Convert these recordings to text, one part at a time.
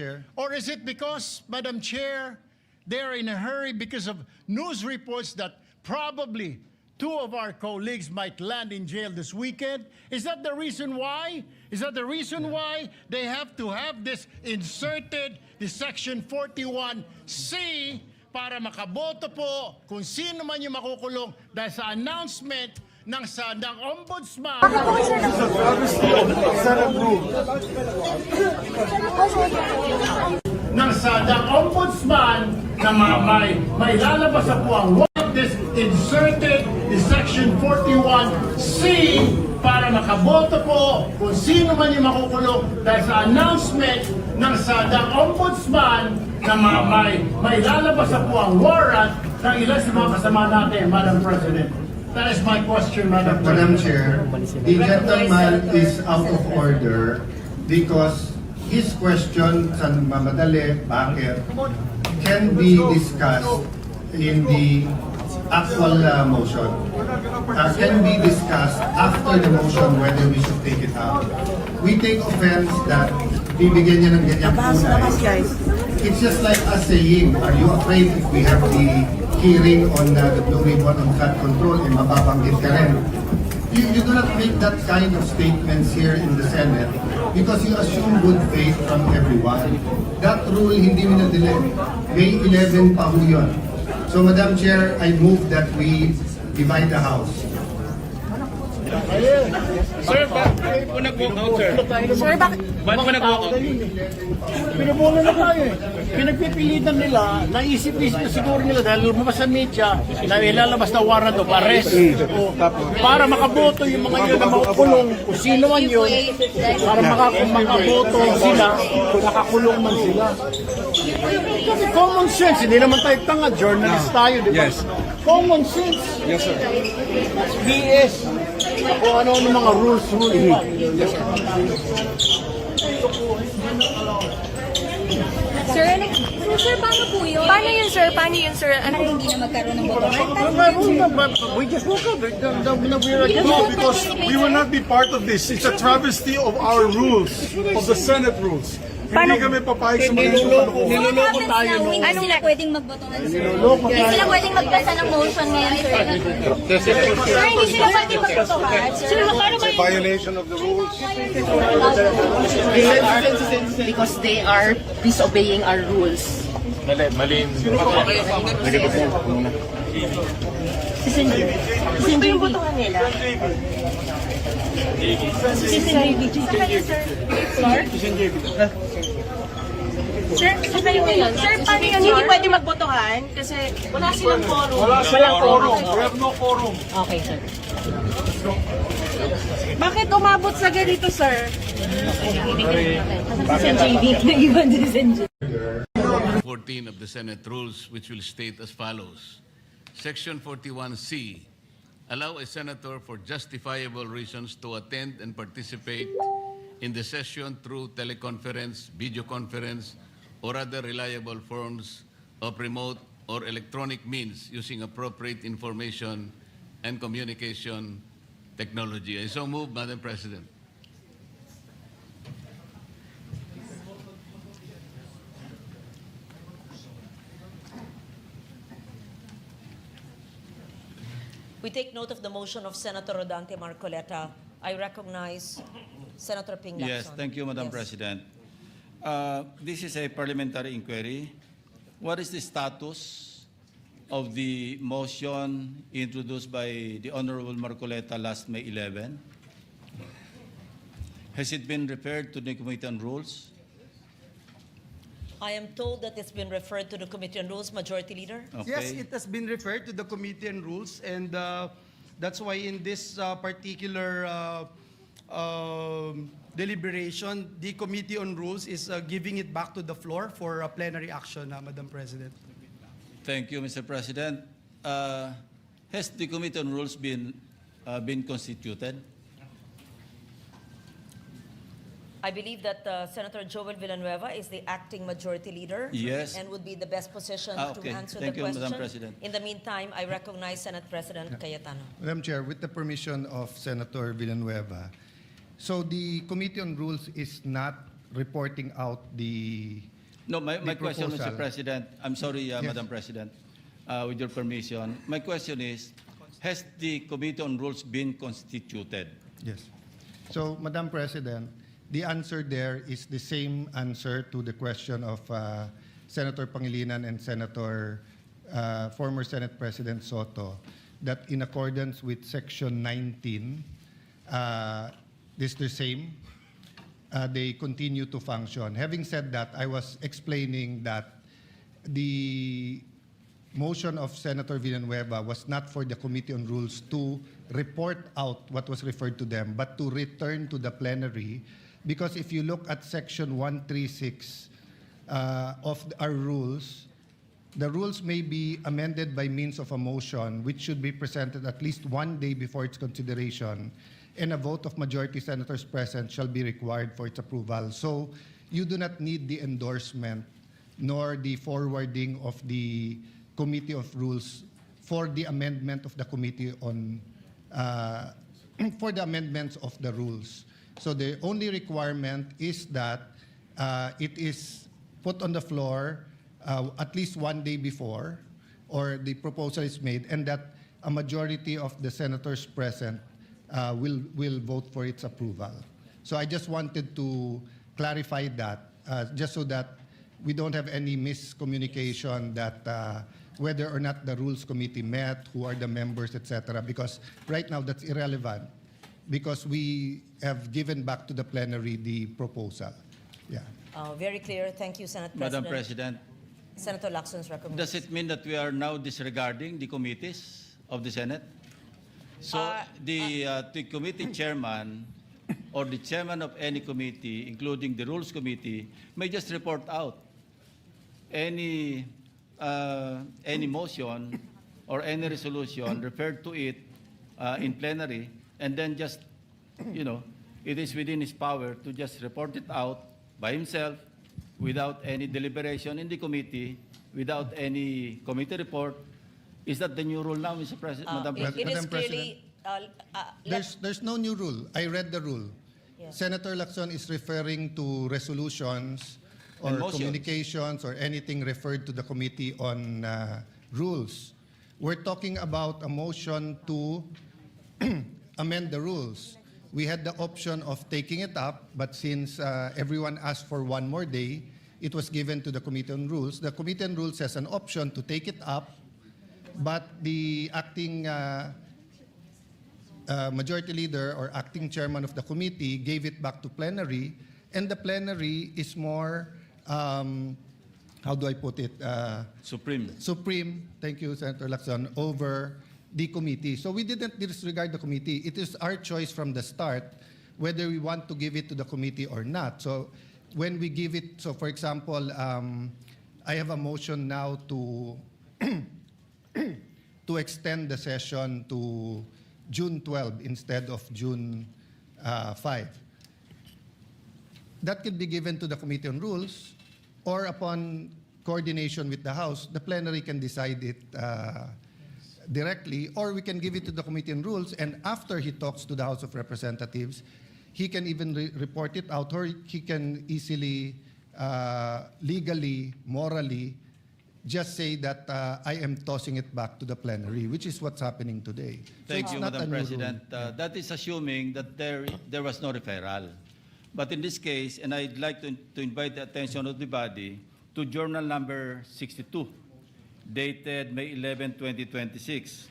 Chair. Or is it because, Madam Chair, they're in a hurry because of news reports that probably two of our colleagues might land in jail this weekend? Is that the reason why? Is that the reason why they have to have this inserted, this Section 41C, para makaboto po kung sino man yung makukulong dahil sa announcement ng Ombudsman? Ng Ombudsman na may lalabas sa puwang this inserted the Section 41C para makaboto po kung sino man yung makukulong dahil sa announcement ng Ombudsman na may lalabas sa puwang warrant ng ilan sa mga kasama natin, Madam President. That is my question, Madam Madam President. Chair, the gentleman is out of order because his question sa mamadali, bakit, can be discussed in the actual motion. Can be discussed after the motion whether we should take it out. We take offense that bibigyan niya ng ganyang kulay. It's just like us saying, are you afraid if we have the hearing on the Blue Ribbon on flood control, mababanggit ka rin? You do not make that kind of statements here in the Senate because you assume good faith from everyone. That rule hindi minadali. May 11 pa ho yun. So, Madam Chair, I move that we divide the House. Sir, bakit po nag-walk out, sir? Sir, bakit? Bakit po nag-walk out? Pinubulan na tayo eh. Pinagpipilitan nila, naisip-isip na siguro nila dahil lumabas sa media na ilalabas na warrant of arrest para makaboto yung mga yun na makukulong kung sino man yun, para makaboto sila kung nakakulong man sila. Kasi common sense, hindi naman tayo tanga, journalist tayo, di ba? Yes. Common sense. Yes, sir. BS. O ano-ano mga rules. Yes, sir. Sir, sir, paano po yun? Paano yun, sir? Paano yun, sir? Ano hindi na magkaroon ng botohan? We just woke up. No, because we will not be part of this. It's a travesty of our rules, of the Senate rules. Hindi kami papayag sa mga Niloloko tayo. Anong na pwedeng magbotohan, sir? Hindi sila pwedeng magbasa ng motion ngayon, sir. Sir, hindi sila pwedeng magbotohan. Sir, paano ba yun? violation of the rules. Because they are disobeying our rules. Sino yung botohan nila? Sir, kayo ngayon. Sir, paano yun? Hindi pwede magbotohan kasi wala silang quorum. Walang quorum. We have no quorum. Okay, sir. Bakit umabot sa ganito, sir? Sa JV. Nag-iwan din sa JV. 14 of the Senate rules, which will state as follows. Section 41C, allow a senator for justifiable reasons to attend and participate in the session through teleconference, video conference, or other reliable forms of remote or electronic means using appropriate information and communication technology. I so move, Madam President. We take note of the motion of Senator Rodante Marcoleta. I recognize Senator Ping Lacson. Yes, thank you, Madam Yes. President. This is a parliamentary inquiry. What is the status of the motion introduced by the Honorable Marcoleta last May 11? Has it been referred to the Committee on Rules? I am told that it's been referred to the Committee on Rules, Majority Leader. Okay. Yes, it has been referred to the Committee on Rules, and that's why in this particular deliberation, the Committee on Rules is giving it back to the floor for plenary action, Madam President. Thank you, Mr. President. Has the Committee on Rules been constituted? I believe that Senator Joel Villanueva is the acting Majority Leader. Yes. And would be the best position Okay. to answer Thank the you, question. Madam President. In the meantime, I recognize Senate President Cayetano. Madam Chair, with the permission of Senator Villanueva, so the Committee on Rules is not reporting out the No, my The question, Mr. proposal. President, I'm sorry, Yes. Madam President, with your permission. My question is, has the Committee on Rules been constituted? Yes. So, Madam President, the answer there is the same answer to the question of Senator Pangilinan and former Senate President Soto, that in accordance with Section 19, this is the same. They continue to function. Having said that, I was explaining that the motion of Senator Villanueva was not for the Committee on Rules to report out what was referred to them, but to return to the plenary. Because if you look at Section 136 of our rules, the rules may be amended by means of a motion, which should be presented at least one day before its consideration, and a vote of majority senators present shall be required for its approval. So you do not need the endorsement nor the forwarding of the Committee of Rules for the amendment of the Committee on for the amendments of the rules. So the only requirement is that it is put on the floor at least one day before, or the proposal is made, and that a majority of the senators present will vote for its approval. So I just wanted to clarify that, just so that we don't have any miscommunication that whether or not the Rules Committee met, who are the members, etc. Because right now that's irrelevant, because we have given back to the plenary the proposal. Yeah. Very clear. Thank you, Senate Madam President. President, Senator Lacson's does recommendation. it mean that we are now disregarding the committees of the Senate? So the committee chairman or the chairman of any committee, including the Rules Committee, may just report out any motion or any resolution referred to it in plenary, and then just, it is within his power to just report it out by himself without any deliberation in the committee, without any committee report. Is that the new rule now, Mr. President, Madam It President? is Madam clearly... There's no new rule. I read the rule. Yeah. Senator Lacson is referring to resolutions or And motions. communications or anything referred to the Committee on Rules. We're talking about a motion to amend the rules. We had the option of taking it up, but since everyone asked for one more day, it was given to the Committee on Rules. The Committee on Rules has an option to take it up, but the acting majority leader or acting chairman of the committee gave it back to plenary, and the plenary is more, how do I put it? Supreme. Supreme, thank you, Senator Lacson, over the committee. So we didn't disregard the committee. It is our choice from the start whether we want to give it to the committee or not. So when we give it, so for example, I have a motion now to to extend the session to June 12 instead of June 5. That can be given to the Committee on Rules, or upon coordination with the House, the plenary can decide it directly, or we can give it to the Committee on Rules, and after he talks to the House of Representatives, he can even report it out, or he can easily, legally, morally, just say that I am tossing it back to the plenary, which is what's happening today. So Thank it's you, not a Madam new rule. President. That is assuming that there was no referral. But in this case, and I'd like to invite the attention of the body to journal number 62, dated May 11, 2026.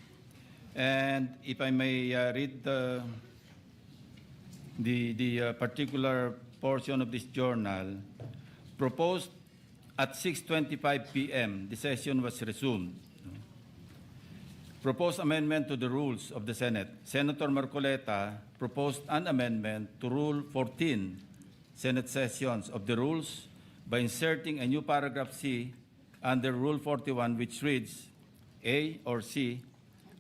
And if I may read the particular portion of this journal, proposed at 6:25 p.m., the session was resumed. Proposed amendment to the rules of the Senate. Senator Marcoleta proposed an amendment to Rule 14, Senate sessions of the rules, by inserting a new paragraph C under Rule 41, which reads, A or C,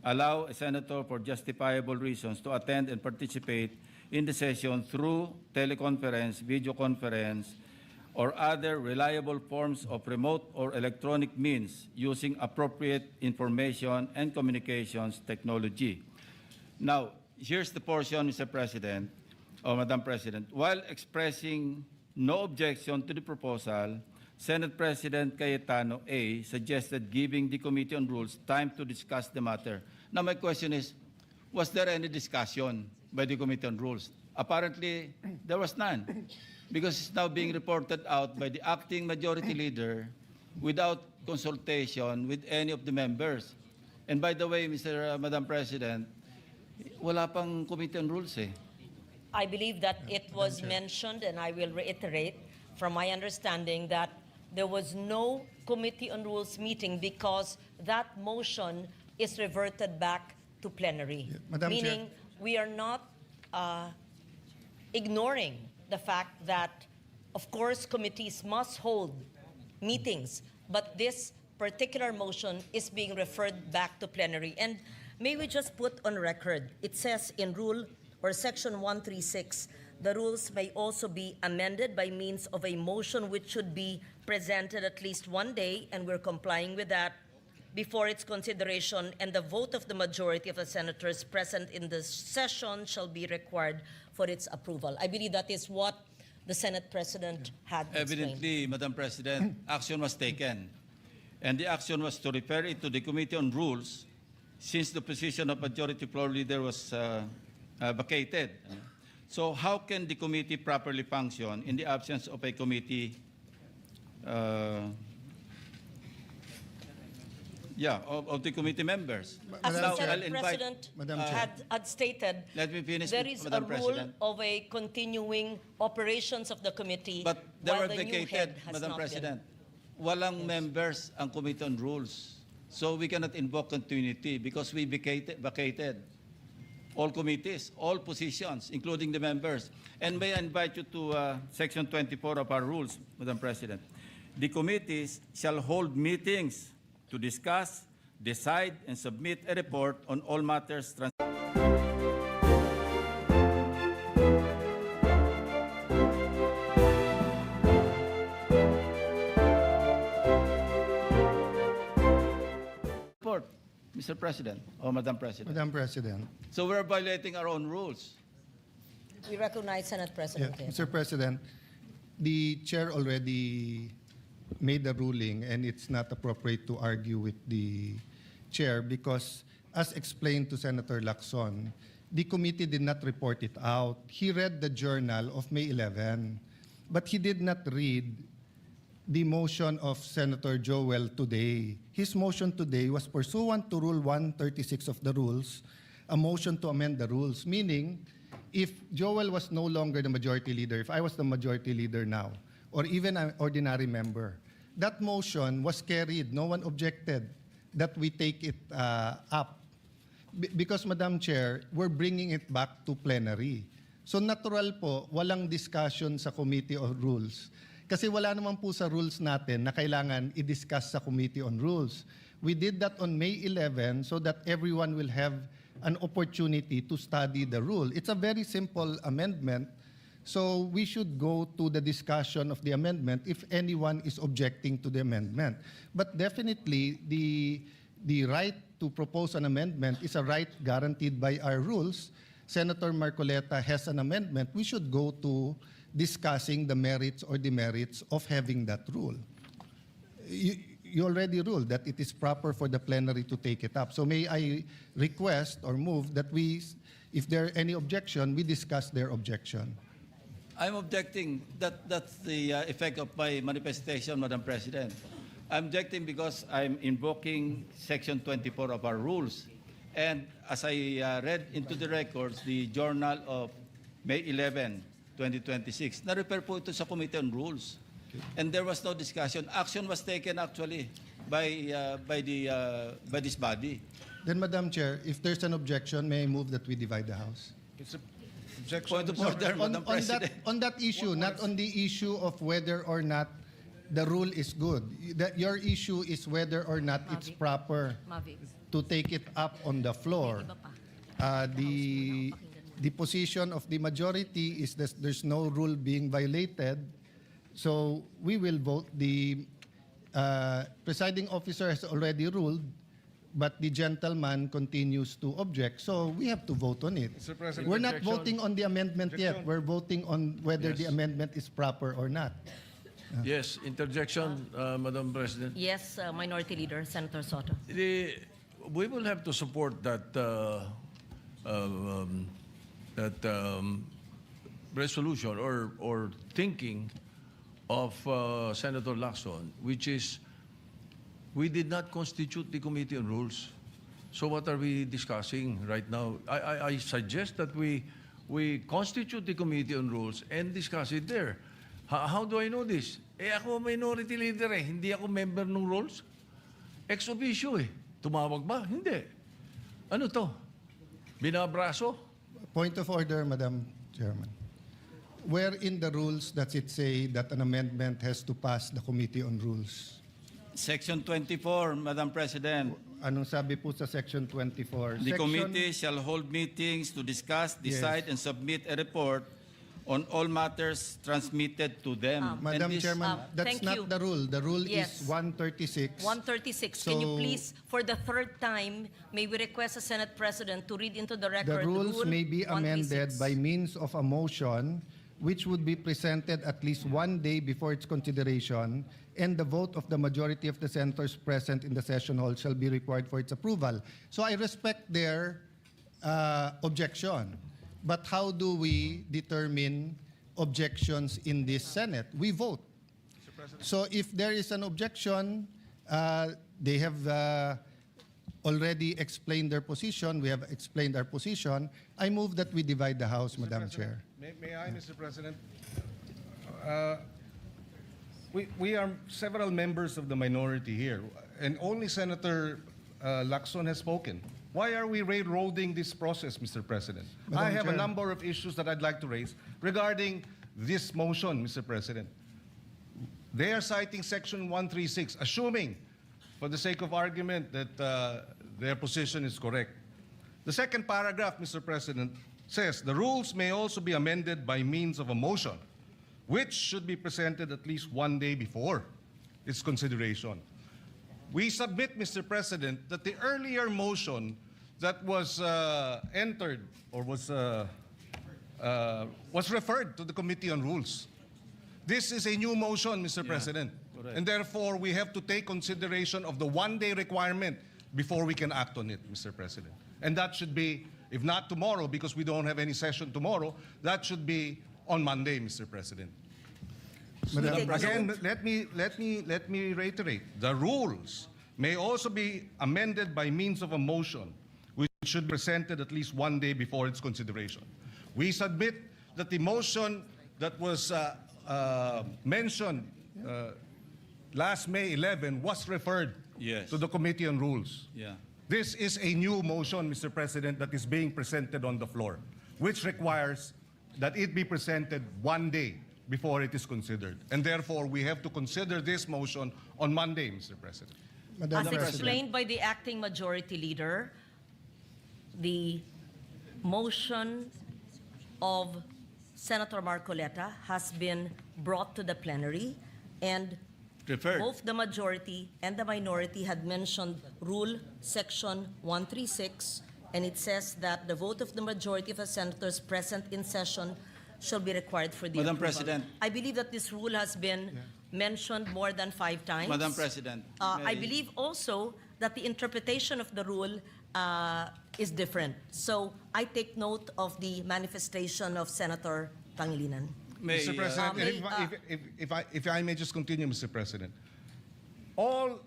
allow a senator for justifiable reasons to attend and participate in the session through teleconference, video conference, or other reliable forms of remote or electronic means using appropriate information and communications technology. Now, here's the portion, Mr. President, or Madam President. While expressing no objection to the proposal, Senate President Cayetano A. suggested giving the Committee on Rules time to discuss the matter. Now my question is, was there any discussion by the Committee on Rules? Apparently, there was none, because it's now being reported out by the acting majority leader without consultation with any of the members. And by the way, Madam President, wala pang Committee on Rules eh. I believe that it was mentioned, and I will reiterate from my understanding that there was no Committee on Rules meeting because that motion is reverted back to plenary. Madam Chair. Meaning, we are not ignoring the fact that, of course, committees must hold meetings, but this particular motion is being referred back to plenary. And may we just put on record, it says in Rule or Section 136, the rules may also be amended by means of a motion which should be presented at least one day, and we're complying with that, before its consideration, and the vote of the majority of the senators present in the session shall be required for its approval. I believe that is what the Senate President had explained. Evidently, Madam President, action was taken. And the action was to refer it to the Committee on Rules, since the position of Majority Floor Leader was vacated. So how can the committee properly function in the absence of a committee of the committee members? As Madam the Chair. Senate I'll invite- President Madam Chair. had stated, Let me finish, there is a Madam rule President. of a continuing operations of the committee But they while were the new head vacated, has Madam not President. Walang members ang Committee on Rules. So we cannot invoke continuity because we vacated all committees, all positions, including the members. And may I invite you to Section 24 of our rules, Madam President. The committees shall hold meetings to discuss, decide, and submit a report on all matters report, Mr. President, or Madam President. Madam President. So we're violating our own rules. We recognize Senate President Kim. Mr. President, the chair already made the ruling, and it's not appropriate to argue with the chair because, as explained to Senator Lacson, the committee did not report it out. He read the journal of May 11, but he did not read the motion of Senator Joel today. His motion today was pursuant to Rule 136 of the rules, a motion to amend the rules, meaning if Joel was no longer the majority leader, if I was the majority leader now, or even an ordinary member, that motion was carried. No one objected that we take it up. Because, Madam Chair, we're bringing it back to plenary. So natural po, walang discussion sa Committee on Rules. Kasi wala naman po sa rules natin na kailangan i-discuss sa Committee on Rules. We did that on May 11 so that everyone will have an opportunity to study the rule. It's a very simple amendment. So we should go to the discussion of the amendment if anyone is objecting to the amendment. But definitely, the right to propose an amendment is a right guaranteed by our rules. Senator Marcoleta has an amendment. We should go to discussing the merits or demerits of having that rule. You already ruled that it is proper for the plenary to take it up. So may I request or move that we, if there are any objection, we discuss their objection. I'm objecting. That's the effect of my manifestation, Madam President. I'm objecting because I'm invoking Section 24 of our rules. And as I read into the records, the journal of May 11, 2026, na-refer po ito sa Committee on Rules. And there was no discussion. Action was taken actually by this body. Then, Madam Chair, if there's an objection, may I move that we divide the House? It's a objection. Point of order, Madam President. On that issue, not on the issue of whether or not the rule is good. Your issue is whether or not it's proper to take it up on the floor. The position of the majority is that there's no rule being violated. So we will vote. The presiding officer has already ruled but the gentleman continues to object, so we have to vote on it. Mr. President, We're not objection. voting on the amendment yet. Objection. We're voting on whether the Yes. amendment is proper or not. Yes, interjection, Madam President. Yes, Minority Leader, Senator Soto. We will have to support that resolution or thinking of Senator Lacson, which is we did not constitute the Committee on Rules. So what are we discussing right now? I suggest that we constitute the Committee on Rules and discuss it there. How do I know this? Ako minority leader hindi ako member ng rules. Ex officio Tumawag ba? Hindi. Ano to? Binabraso? Point of order, Madam Chairman. Where in the rules does it say that an amendment has to pass the Committee on Rules? Section 24, Madam President. Anong sabi po sa Section 24? The Section- committee shall hold meetings to discuss, decide, and submit a report on all matters transmitted to them. Madam And this- Chairman, that's thank not you. the rule. The rule Yes. is 136. 136. Can you So- please, for the third time, may we request the Senate President to read into the record The rules Rule may be amended 136. by means of a motion which would be presented at least one day before its consideration, and the vote of the majority of the senators present in the session hall shall be required for its approval. So I respect their objection. But how do we determine objections in this Senate? We vote. So if there is an objection, they have already explained their position. We have explained our position. I move that we divide the House, Madam Chair. May I, Mr. President? We are several members of the minority here, and only Senator Lacson has spoken. Why are we railroading this process, Mr. President? Madam I have a Chair. number of issues that I'd like to raise regarding this motion, Mr. President. They are citing Section 136, assuming, for the sake of argument, that their position is correct. The second paragraph, Mr. President, says the rules may also be amended by means of a motion, which should be presented at least one day before its consideration. We submit, Mr. President, that the earlier motion that was entered or was referred to the Committee on Rules. This is a new motion, Mr. President. correct. And therefore, we have to take consideration of the one-day requirement before we can act on it, Mr. President. And that should be, if not tomorrow, because we don't have any session tomorrow, that should be on Monday, Mr. President. Madam Again, let me reiterate. The rules may also be amended by means of a motion, which should be presented at least one day before its consideration. We submit that the motion that was mentioned last May 11 was referred Yes. to the Committee on Rules. Yeah. This is a new motion, Mr. President, that is being presented on the floor, which requires that it be presented one day before it is considered. And therefore, we have to consider this motion on Monday, Mr. President. Madam As President. explained by the acting majority leader, the motion of Senator Marcoleta has been brought to the plenary, and Referred. both the majority and the minority had mentioned Rule Section 136, and it says that the vote of the majority of the senators present in session shall be required for the Madam approval. President. I believe that this rule has been mentioned more than 5 times. Madam President, I may- believe also that the interpretation of the rule is different. So I take note of the manifestation of Senator Pangilinan. May, Mr. President, if I may just continue, Mr. President. All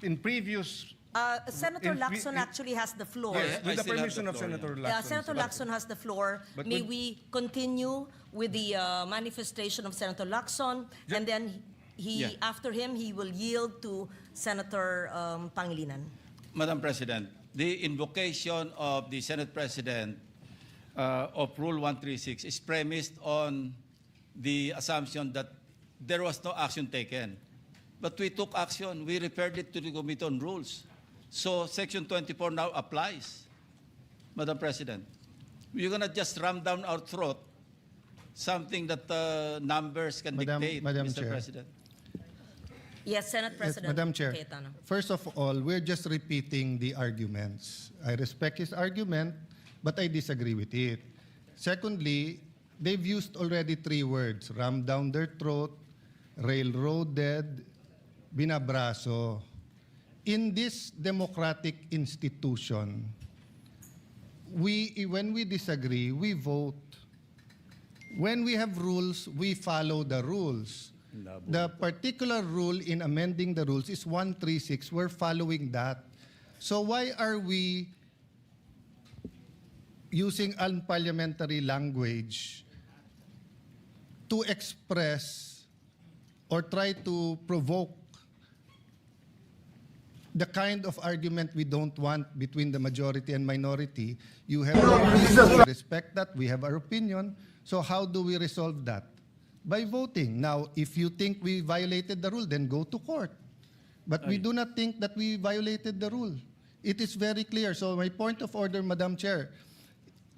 in previous... Senator In- Lacson in- actually has the floor. Yes, I with the still have permission the of floor, Senator yeah. Lacson. Senator But- Lacson has the floor. But May when- we continue with the manifestation of Senator Lacson, and then Yeah. after him, he will yield to Senator Pangilinan. Madam President, the invocation of the Senate President of Rule 136 is premised on the assumption that there was no action taken. But we took action. We referred it to the Committee on Rules. So Section 24 now applies, Madam President. You're going to just ram down our throat something that numbers can Madam- dictate, Madam Mr. Chair. President. Yes, Senate Yes, President Madam Chair. Cayetano. First of all, we're just repeating the arguments. I respect his argument, but I disagree with it. Secondly, they've used already 3 words: ram down their throat, railroaded, binabraso. In this democratic institution, when we disagree, we vote. When we have rules, we follow the rules. The particular rule in amending the rules is 136. We're following that. So why are we using unparliamentary language to express or try to provoke the kind of argument we don't want between the majority and minority? You have your opinion, we respect that, we have our opinion. So how do we resolve that? By voting. Now, if you think we violated the rule, then go to court. But we do not think that we violated the rule. It is very clear. So my point of order, Madam Chair,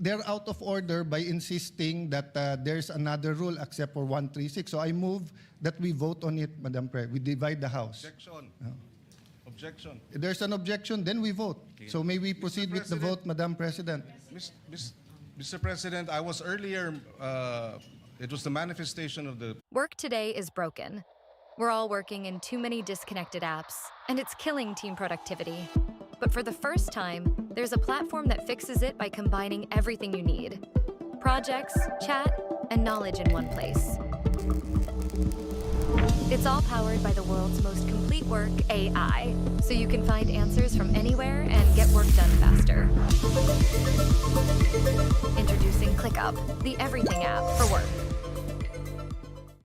they're out of order by insisting that there's another rule except for 136. So I move that we vote on it, Madam Chair. We divide the House. Objection. Objection. If there's an objection, then we vote. So may we proceed with the vote, Madam President? Mr. President, I was earlier, it was the manifestation of the Work today is broken. We're all working in too many disconnected apps, and it's killing team productivity. But for the first time, there's a platform that fixes it by combining everything you need: projects, chat, and knowledge in one place. It's all powered by the world's most complete work AI, so you can find answers from anywhere and get work done faster. Introducing ClickUp, the everything app for work.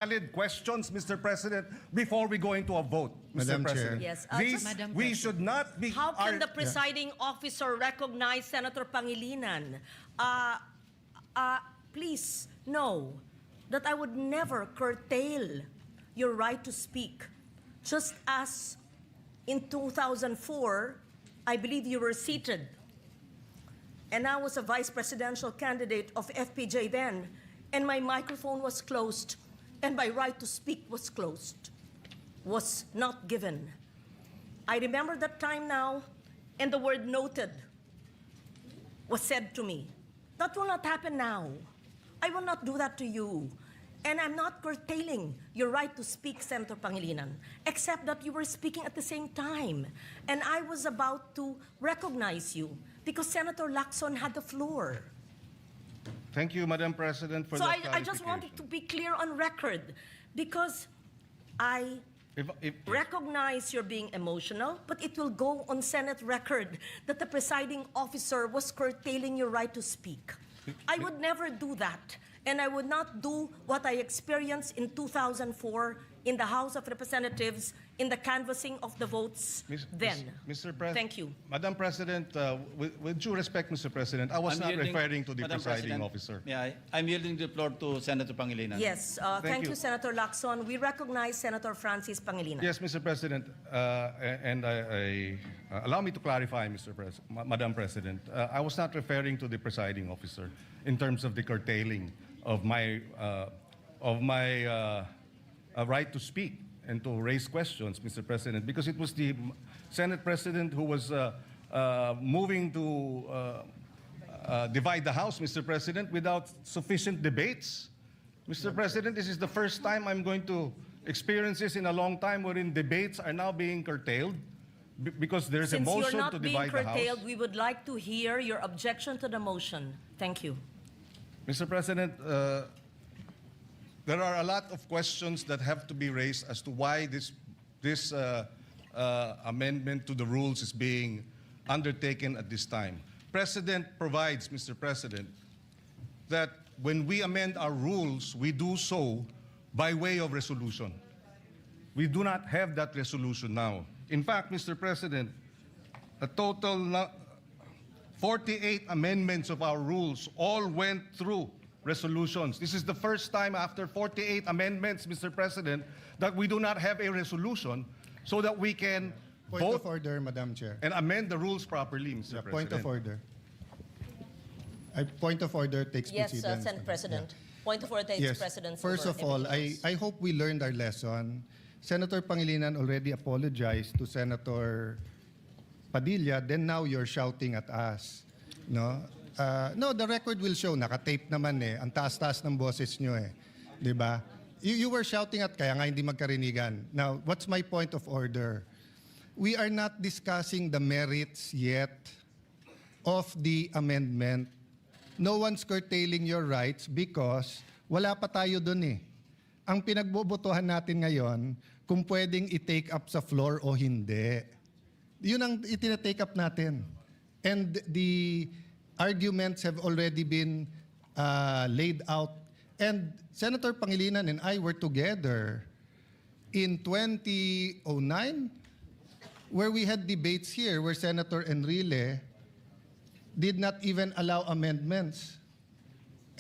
valid questions, Mr. President, before we go into a vote, Mr. Madam President. Chair. Yes, These, just- we should not be... How can the presiding officer recognize Senator Pangilinan? Please know that I would never curtail your right to speak. Just as in 2004, I believe you were seated, and I was a vice presidential candidate of FPJ then, and my microphone was closed, and my right to speak was closed, was not given. I remember that time now, and the word noted was said to me. That will not happen now. I will not do that to you. And I'm not curtailing your right to speak, Senator Pangilinan, except that you were speaking at the same time. And I was about to recognize you because Senator Lacson had the floor. Thank you, Madam President, for So that I just wanted to be clear on record because I recognize you're being emotional, but it will go on Senate record that the presiding officer was curtailing your right to speak. I would never do that. And I would not do what I experienced in 2004 in the House of Representatives in the canvassing of the votes then. Mr. President. Thank you. Madam President, with due respect, Mr. President, I was I'm not yielding- referring to the Madam presiding President, officer. I'm yielding the floor to Senator Pangilinan. Yes, thank you, Senator Lacson. We recognize Senator Francis Pangilinan. Yes, Mr. President, and allow me to clarify, Madam President. I was not referring to the presiding officer in terms of the curtailing of my right to speak and to raise questions, Mr. President, because it was the Senate President who was moving to divide the House, Mr. President, without sufficient debates. Mr. President, this is the first time I'm going to experience this in a long time wherein debates are now being curtailed because there's a Since motion you're not to being divide the House. curtailed, we would like to hear your objection to the motion. Thank you. Mr. President, there are a lot of questions that have to be raised as to why this amendment to the rules is being undertaken at this time. Precedent provides, Mr. President, that when we amend our rules, we do so by way of resolution. We do not have that resolution now. In fact, Mr. President, a total 48 amendments of our rules all went through resolutions. This is the first time after 48 amendments, Mr. President, that we do not have a resolution so that we can Point vote of order, Madam Chair. and amend the rules properly, Mr. President. Point of order. Point of order takes Yes, precedence. Senate President. Point of order takes Yes. precedence. First over of all, everything else. I hope we learned our lesson. Senator Pangilinan already apologized to Senator Padilla, then now you're shouting at us. No? No, the record will show, nakatape naman eh. Ang taas-taas ng boses nyo eh. Di ba? You were shouting at kaya nga hindi magkarinigan. Now, what's my point of order? We are not discussing the merits yet of the amendment. No one's curtailing your rights because wala pa tayo dun eh. Ang pinagbobotohan natin ngayon, kung pwedeng i-take up sa floor o hindi. Yun ang itinatake up natin. And the arguments have already been laid out. And Senator Pangilinan and I were together in 2009 where we had debates here where Senator Enrile did not even allow amendments.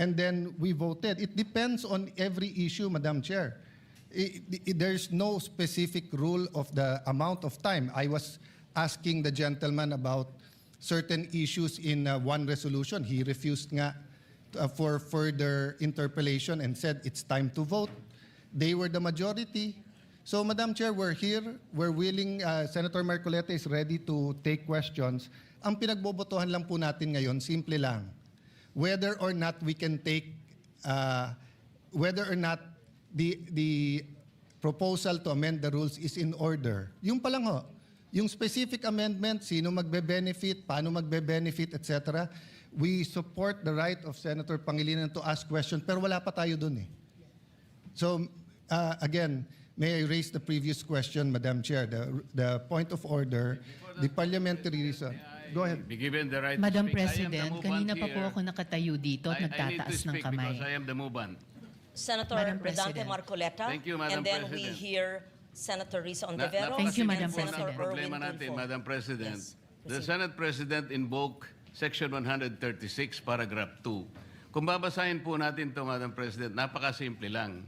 And then we voted. It depends on every issue, Madam Chair. There's no specific rule of the amount of time. I was asking the gentleman about certain issues in one resolution. He refused nga for further interpellation and said it's time to vote. They were the majority. So, Madam Chair, we're here. We're willing. Senator Marcoleta is ready to take questions. Ang pinagbobotohan lang po natin ngayon, simple lang. Whether or not we can take, whether or not the proposal to amend the rules is in order. Yung pa lang ho. Yung specific amendment, sino magbe-benefit, paano magbe-benefit, etc. We support the right of Senator Pangilinan to ask questions, pero wala pa tayo dun eh. So, again, may I raise the previous question, Madam Chair, the point of order, the parliamentary reason. Go ahead. Be given the right Madam to speak. I am the President, movant kanina pa po here. ako nakatayo dito at I need to nagtataas ng speak kamay. because I am the movant. Senator Madam Redante President. Marcoleta. Thank you, Madam And then we President. hear Senator Risa Ontiveros. Thank you, and Madam Senator President. Problema Erwin natin, Tulfo. Madam President. Yes, The proceed. Senate President invoked Section 136, Paragraph 2. Kung babasahin po natin ito, Madam President, napakasimple lang.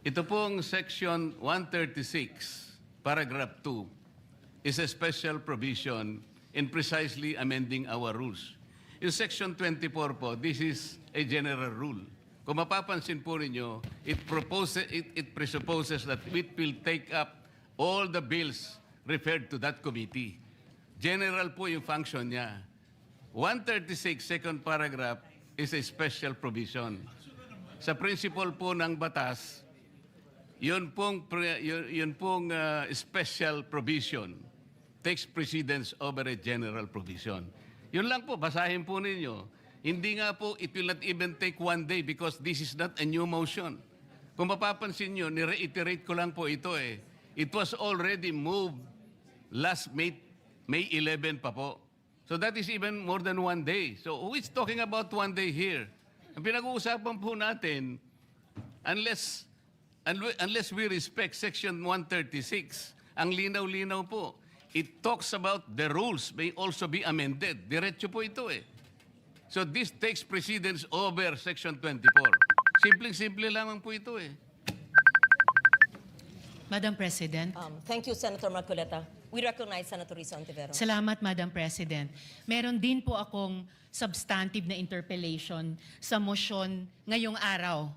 Ito pong Section 136, Paragraph 2, is a special provision in precisely amending our rules. In Section 24 po, this is a general rule. Kung mapapansin po ninyo, it presupposes that it will take up all the bills referred to that committee. General po yung function niya. 136, second paragraph, is a special provision. Sa principle po ng batas, yun pong special provision takes precedence over a general provision. Yun lang po, basahin po ninyo. Hindi nga po, it will not even take one day because this is not a new motion. Kung mapapansin nyo, ni-reiterate ko lang po ito eh. It was already moved last May 11 pa po. So that is even more than one day. So who is talking about one day here? Ang pinag-uusapan po natin, unless we respect Section 136, ang linaw-linaw po, it talks about the rules may also be amended. Diretso po ito eh. So this takes precedence over Section 24. Simpleng-simple lamang po ito eh. Madam President. Thank you, Senator Marcoleta. We recognize Senator Risa Ontiveros. Salamat, Madam President. Meron din po akong substantive na interpellation sa motion ngayong araw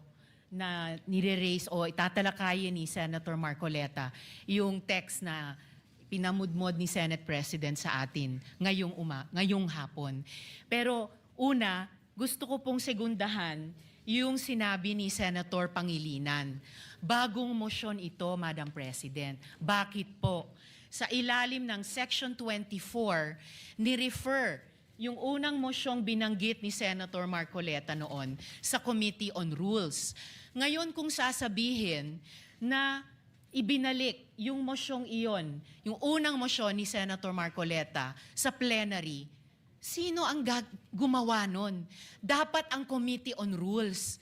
na nire-raise o itatalakayin ni Senator Marcoleta yung text na pinamudmod ni Senate President sa atin ngayong hapon. Pero una, gusto ko pong segundahan yung sinabi ni Senator Pangilinan. Bagong motion ito, Madam President. Bakit po? Sa ilalim ng Section 24, ni-refer yung unang mosyong binanggit ni Senator Marcoleta noon sa Committee on Rules. Ngayon kung sasabihin na ibinalik yung mosyong iyon, yung unang mosyon ni Senator Marcoleta sa plenary, sino ang gumawa nun? Dapat ang Committee on Rules.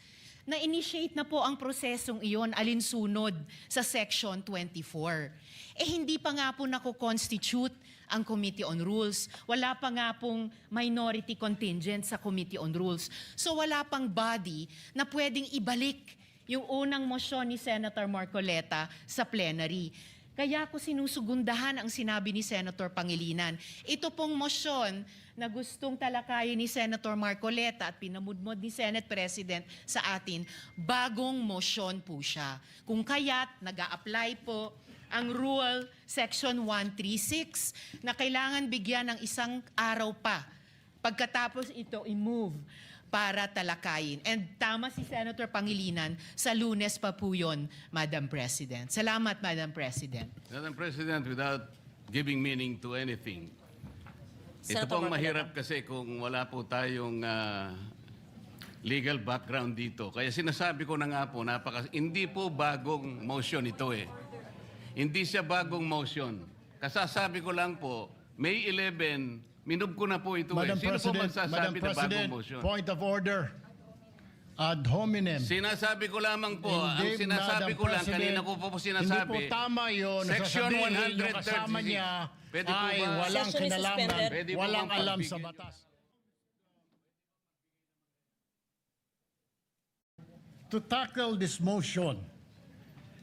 Na-initiate na po ang prosesong iyon alinsunod sa Section 24. Hindi pa nga po nako-constitute ang Committee on Rules. Wala pa nga pong minority contingent sa Committee on Rules. So wala pang body na pwedeng ibalik yung unang mosyon ni Senator Marcoleta sa plenary. Kaya ko sinusugundahan ang sinabi ni Senator Pangilinan. Ito pong motion na gustong talakayin ni Senator Marcoleta at pinamudmod ni Senate President sa atin, bagong motion po siya. Kung kaya't nag-a-apply po ang Rule Section 136 na kailangan bigyan ng isang araw pa pagkatapos ito i-move para talakayin. And tama si Senator Pangilinan, sa Lunes pa po yun, Madam President. Salamat, Madam President. Madam President, without giving meaning to anything, ito Senator pong Marcoleta. mahirap kasi kung wala po tayong legal background dito. Kaya sinasabi ko na nga po, hindi po bagong motion ito eh. Hindi siya bagong motion. Kasasabi ko lang po, May 11, minub ko na po ito eh. Sino po magsasabi na bagong motion? Point of order. Ad hominem. Sinasabi ko lamang po, ang Hindi, sinasabi Madam ko lang, President, kanina ko po sinasabi. Hindi po tama yun. Section Nasasabihin nyo 136. kasama niya Pwede po ay ba? walang Session is kinalaman, suspended. Pwede po walang bang alam sa pagbigyan batas. To tackle this motion,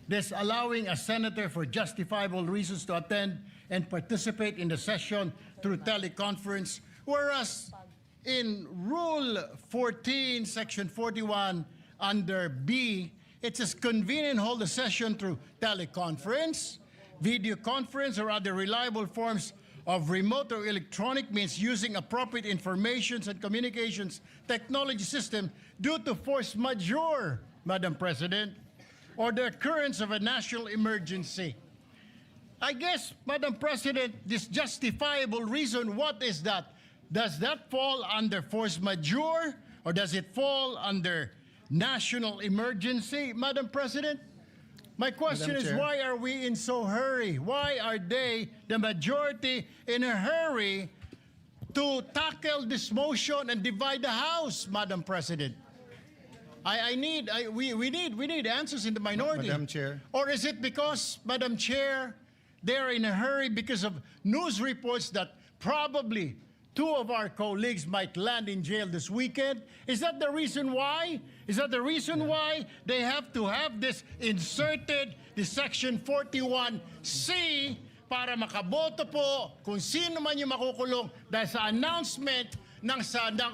this allowing a senator for justifiable reasons to attend and participate in the session through teleconference, whereas in Rule 14, Section 41, under B, it says convene and hold a session through teleconference, video conference, or other reliable forms of remote or electronic means using appropriate informations and communications technology system due to force majeure, Madam President, or the occurrence of a national emergency. I guess, Madam President, this justifiable reason, what is that? Does that fall under force majeure or does it fall under national emergency, Madam President? My question Madam is, Chair. why are we in so hurry? Why are they, the majority, in a hurry to tackle this motion and divide the House, Madam President? We need answers in the minority. Madam Chair. Or is it because, Madam Chair, they're in a hurry because of news reports that probably 2 of our colleagues might land in jail this weekend? Is that the reason why? Is that the reason why they have to have this inserted, the Section 41C, para makaboto po kung sino man yung makukulong dahil sa announcement ng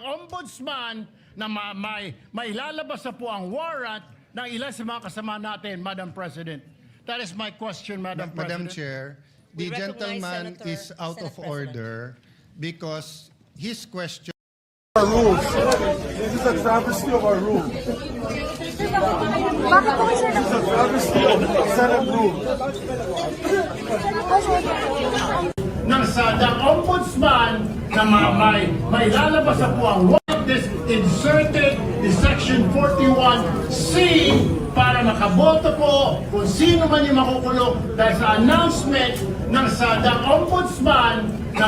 Ombudsman na may lalabas na po ang warrant ng ilan sa mga kasama natin, Madam President. That is my question, Madam Madam President. Chair, We the recognize gentleman Senator- is out of Senate order because his question This is a travesty of our rules. Bakit po sir nag- Travesty of Senate rules. Nang sa Ombudsman na may lalabas na po ang warrant this inserted the Section 41C para makaboto po kung sino man yung makukulong dahil sa announcement ng sa Ombudsman na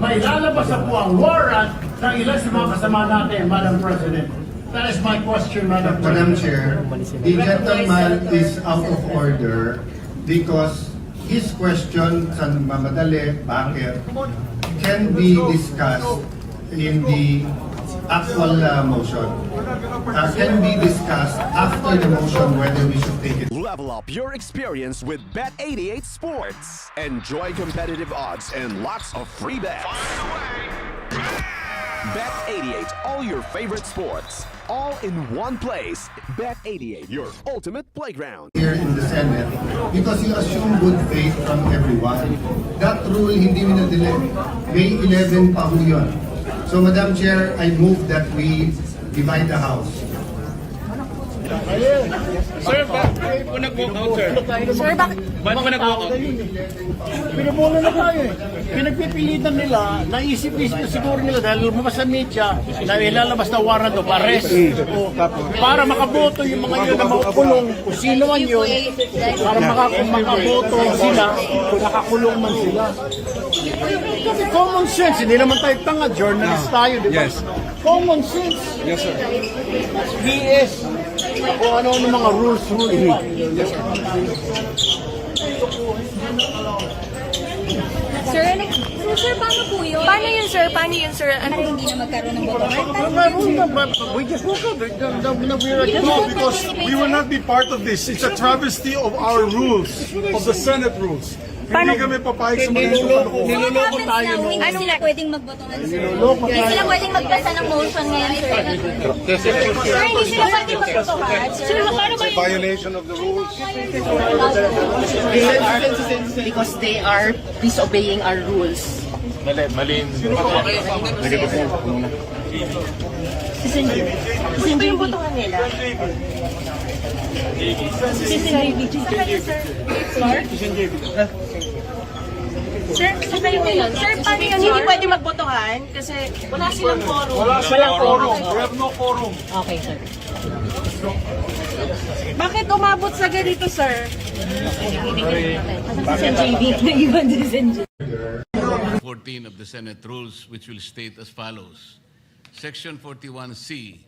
may lalabas na po ang warrant ng ilan sa mga kasama natin, Madam President. That is my question, Madam Madam President. Chair, the gentleman is out of order because his question sa mamadali, bakit, can be discussed in the actual motion. Can be discussed after the motion whether we should take it. Level up your experience with Bet88 Sports. Enjoy competitive odds and lots of free bets. Bet88, all your favorite sports, all in one place. Bet88, your ultimate playground. Here in the Senate because you assume good faith from everyone. That rule hindi minadili. May 11 pa ho yun. So Madam Chair, I move that we divide the House. Sir, bakit po nag-walk out, sir? Sir, bakit? Ba't po nag-walk out? Pinubulan na tayo eh. Pinagpipilitan nila, naisip-isip na siguro nila dahil lumabas sa media na ilalabas na warrant of arrest o para makaboto yung mga yun na makukulong kung sino man yun, para makaboto sila kung nakakulong man sila. Kasi common sense, hindi naman tayo tanga, journalist tayo, di ba? Yes. Common sense. Yes, sir. BS o ano mga rules. Sir, Sir, paano po yun? Paano yun, sir? Paano yun, sir? Ano? Hindi na magkaroon ng botohan? We just woke up. No, because we will not be part of this. It's a travesty of our rules, of the Senate rules. Hindi kami papayag sa mga Niloloko tayo. Anong sila pwedeng magbotohan, sir? Hindi sila pwedeng magbasa ng motion ngayon, sir. Sir, hindi sila pwedeng magbotohan, sir. Paano ba yun? violation of the rules. Because they are disobeying our rules. Sino yung botohan nila? Sir, kayo ngayon. Sir, paano yun? Hindi pwede magbotohan kasi wala silang quorum. Walang quorum. We have no quorum. Okay, sir. Bakit umabot sa ganito, sir? 14 of the Senate rules, which will state as follows. Section 41C,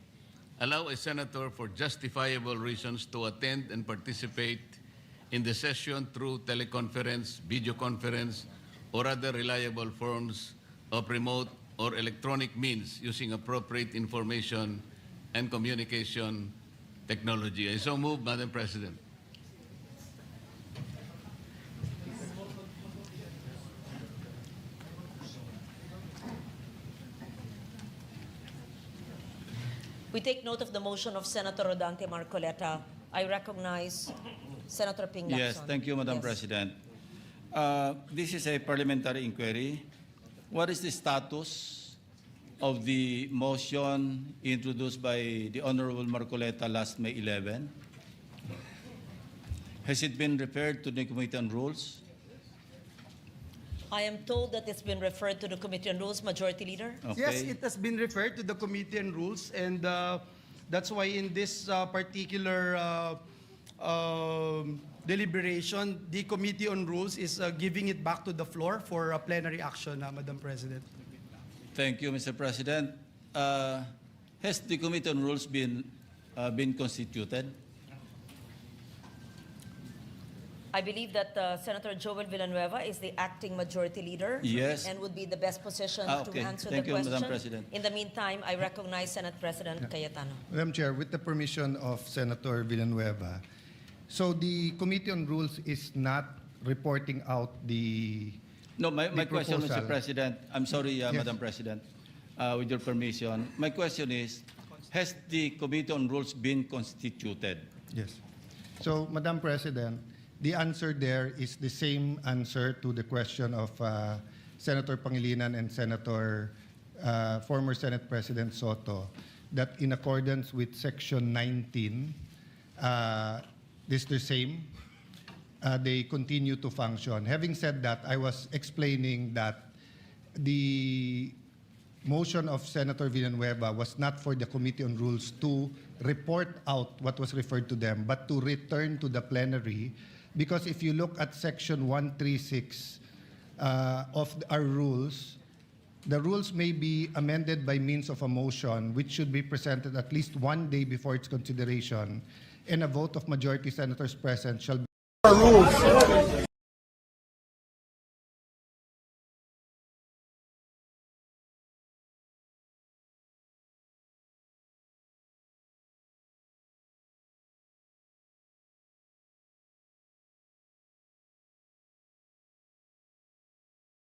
allow a senator for justifiable reasons to attend and participate in the session through teleconference, video conference, or other reliable forms of remote or electronic means using appropriate information and communication technology. I so move, Madam President. We take note of the motion of Senator Rodante Marcoleta. I recognize Senator Ping Lacson. Yes, thank you, Madam Yes. President. This is a parliamentary inquiry. What is the status of the motion introduced by the Honorable Marcoleta last May 11? Has it been referred to the Committee on Rules? I am told that it's been referred to the Committee on Rules, Majority Leader. Okay. Yes, it has been referred to the Committee on Rules, and that's why in this particular deliberation, the Committee on Rules is giving it back to the floor for plenary action, Madam President. Thank you, Mr. President. Has the Committee on Rules been constituted? I believe that Senator Joel Villanueva is the acting Majority Leader. Yes. And would be the best position Okay. to answer Thank the you, question. Madam President. In the meantime, I recognize Senate President Cayetano. Madam Chair, with the permission of Senator Villanueva, so the Committee on Rules is not reporting out the No, my the question, Mr. proposal. President, I'm sorry, Yes. Madam President, with your permission. My question is, has the Committee on Rules been constituted? Yes. So, Madam President, the answer there is the same answer to the question of Senator Pangilinan and former Senate President Soto, that in accordance with Section 19, this is the same. They continue to function. Having said that, I was explaining that the motion of Senator Villanueva was not for the Committee on Rules to report out what was referred to them, but to return to the plenary. Because if you look at Section 136 of our rules, the rules may be amended by means of a motion, which should be presented at least one day before its consideration, and a vote of majority senators present shall be. Rules.